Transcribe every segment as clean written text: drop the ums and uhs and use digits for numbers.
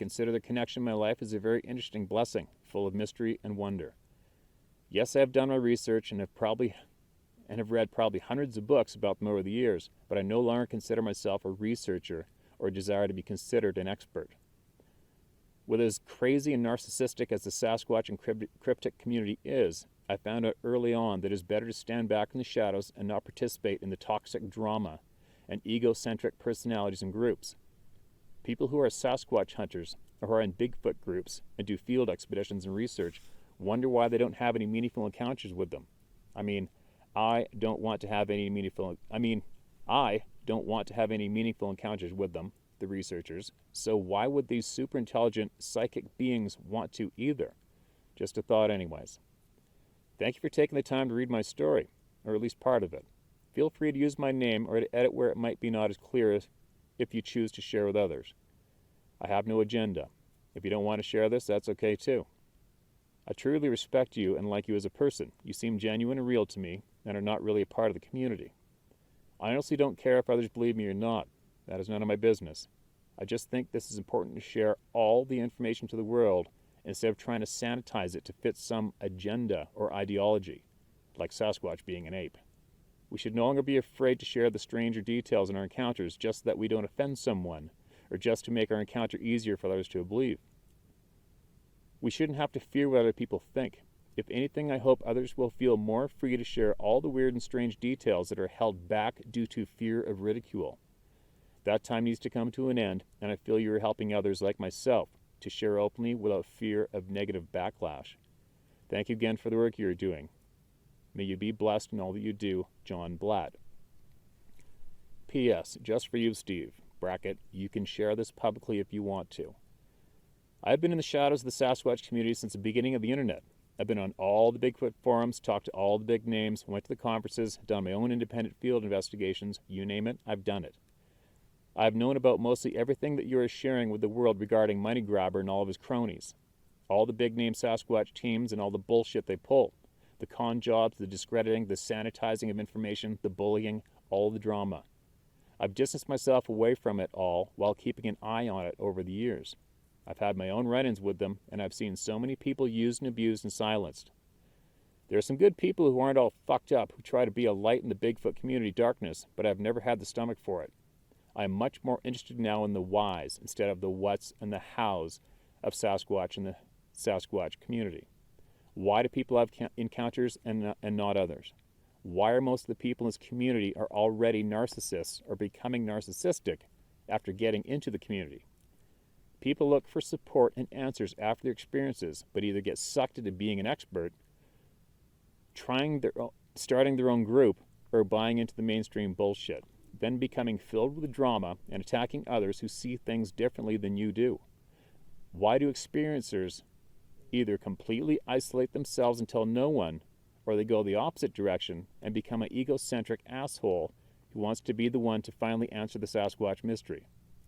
consider the connection in my life as a very interesting blessing, full of mystery and wonder. Yes, I have done my research and have read probably hundreds of books about them over the years, but I no longer consider myself a researcher or desire to be considered an expert. With as crazy and narcissistic as the Sasquatch and cryptic community is, I found out early on that it is better to stand back in the shadows and not participate in the toxic drama and egocentric personalities and groups. People who are Sasquatch hunters or who are in Bigfoot groups and do field expeditions and research wonder why they don't have any meaningful encounters with them. I don't want to have any meaningful encounters with them, the researchers, so why would these super intelligent psychic beings want to either? Just a thought anyways. Thank you for taking the time to read my story, or at least part of it. Feel free to use my name or to edit where it might be not as clear if you choose to share with others. I have no agenda. If you don't want to share this, that's okay too. I truly respect you and like you as a person. You seem genuine and real to me and are not really a part of the community. I honestly don't care if others believe me or not. That is none of my business. I just think this is important to share all the information to the world instead of trying to sanitize it to fit some agenda or ideology, like Sasquatch being an ape. We should no longer be afraid to share the stranger details in our encounters just so that we don't offend someone, or just to make our encounter easier for others to believe. We shouldn't have to fear what other people think. If anything, I hope others will feel more free to share all the weird and strange details that are held back due to fear of ridicule. That time needs to come to an end, and I feel you are helping others like myself to share openly without fear of negative backlash. Thank you again for the work you are doing. May you be blessed in all that you do, John Blatt. P.S. Just for you, Steve. Bracket, you can share this publicly if you want to. I've been in the shadows of the Sasquatch community since the beginning of the internet. I've been on all the Bigfoot forums, talked to all the big names, went to the conferences, done my own independent field investigations. You name it, I've done it. I've known about mostly everything that you are sharing with the world regarding Money Grabber and all of his cronies. All the big-name Sasquatch teams and all the bullshit they pull. The con jobs, the discrediting, the sanitizing of information, the bullying, all the drama. I've distanced myself away from it all while keeping an eye on it over the years. I've had my own run-ins with them, and I've seen so many people used and abused and silenced. There are some good people who aren't all fucked up who try to be a light in the Bigfoot community darkness, but I've never had the stomach for it. I am much more interested now in the whys instead of the whats and the hows of Sasquatch and the Sasquatch community. Why do people have encounters and not others? Why are most of the people in this community are already narcissists or becoming narcissistic after getting into the community? People look for support and answers after their experiences, but either get sucked into being an expert, starting their own group, or buying into the mainstream bullshit, then becoming filled with drama and attacking others who see things differently than you do. Why do experiencers either completely isolate themselves and tell no one, or they go the opposite direction and become an egocentric asshole who wants to be the one to finally answer the Sasquatch mystery?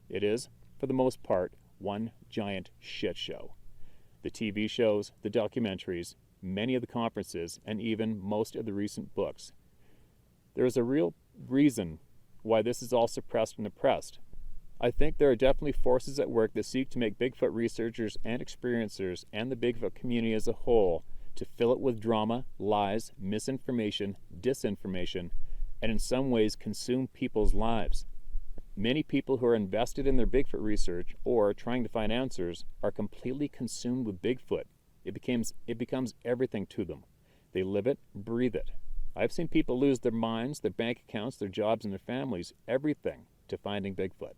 It is, for the most part, one giant shit show. The TV shows, the documentaries, many of the conferences, and even most of the recent books. There is a real reason why this is all suppressed and oppressed. I think there are definitely forces at work that seek to make Bigfoot researchers and experiencers and the Bigfoot community as a whole to fill it with drama, lies, misinformation, disinformation, and in some ways consume people's lives. Many people who are invested in their Bigfoot research or trying to find answers are completely consumed with Bigfoot. It becomes everything to them. They live it, breathe it. I've seen people lose their minds, their bank accounts, their jobs, and their families, everything, to finding Bigfoot.